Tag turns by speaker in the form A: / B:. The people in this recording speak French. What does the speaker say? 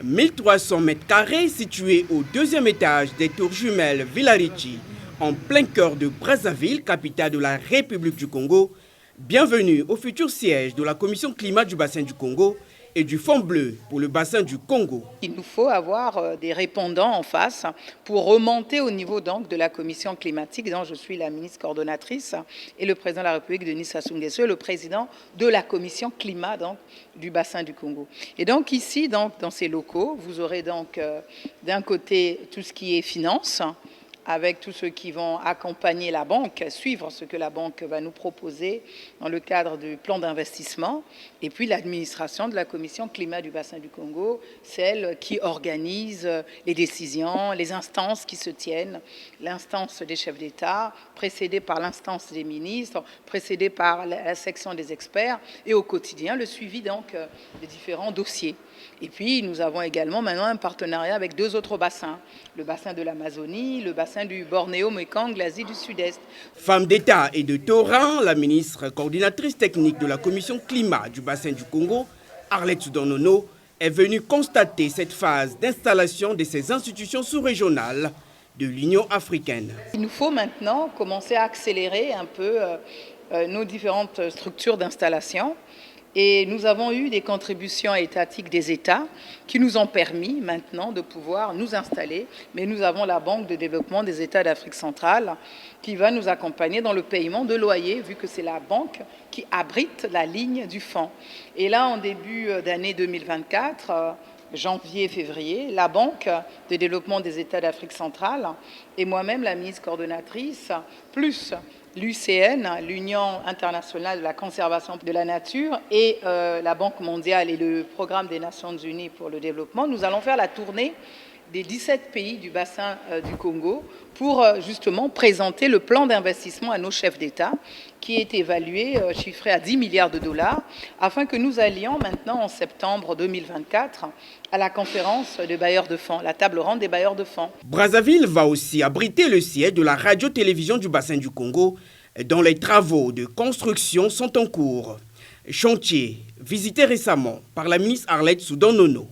A: 1300 mètres carrés situés au deuxième étage des tours jumelles Villarici, en plein cœur de Brazzaville, capitale de la République du Congo. Bienvenue au futur siège de la Commission climat du bassin du Congo et du Fonds bleu pour le bassin du Congo.
B: Il nous faut avoir des répondants en face pour remonter au niveau donc de la commission climatique dont je suis la ministre coordonnatrice et le président de la République Denis Sassou Nguesso, le président de la commission climat donc, du bassin du Congo. Et donc ici, donc, dans ces locaux, vous aurez donc d'un côté tout ce qui est finance, avec tous ceux qui vont accompagner la banque, suivre ce que la banque va nous proposer dans le cadre du plan d'investissement, et puis l'administration de la commission climat du bassin du Congo, celle qui organise les décisions, les instances qui se tiennent, l'instance des chefs d'État, précédée par l'instance des ministres, précédée par la section des experts, et au quotidien le suivi donc des différents dossiers. Et puis nous avons également maintenant un partenariat avec deux autres bassins, le bassin de l'Amazonie, le bassin du Bornéo-Mekong, l'Asie du Sud-Est.
A: Femme d'État et de Torrent, la ministre coordinatrice technique de la commission climat du bassin du Congo, Arlette Soudan-Nono, est venue constater cette phase d'installation de ces institutions sous-régionales de l'Union africaine.
B: Il nous faut maintenant commencer à accélérer un peu nos différentes structures d'installation. Et nous avons eu des contributions étatiques des États qui nous ont permis maintenant de pouvoir nous installer. Mais nous avons la Banque de développement des États d'Afrique centrale qui va nous accompagner dans le paiement de loyers, vu que c'est la banque qui abrite la ligne du fonds. Et là, en début d'année 2024, janvier-février, la Banque de développement des États d'Afrique centrale et moi-même, la ministre coordonnatrice, plus l'UCN, l'Union internationale de la conservation de la nature, et la Banque mondiale et le Programme des Nations unies pour le développement, nous allons faire la tournée des 17 pays du bassin du Congo pour justement présenter le plan d'investissement à nos chefs d'État qui est évalué, chiffré à 10 milliards de dollars, afin que nous allions maintenant en septembre 2024 à la conférence des bailleurs de fonds, la table ronde des bailleurs de fonds.
A: Brazzaville va aussi abriter le siège de la radio-télévision du bassin du Congo, dont les travaux de construction sont en cours. Chantier visité récemment par la ministre Arlette Soudan-Nono.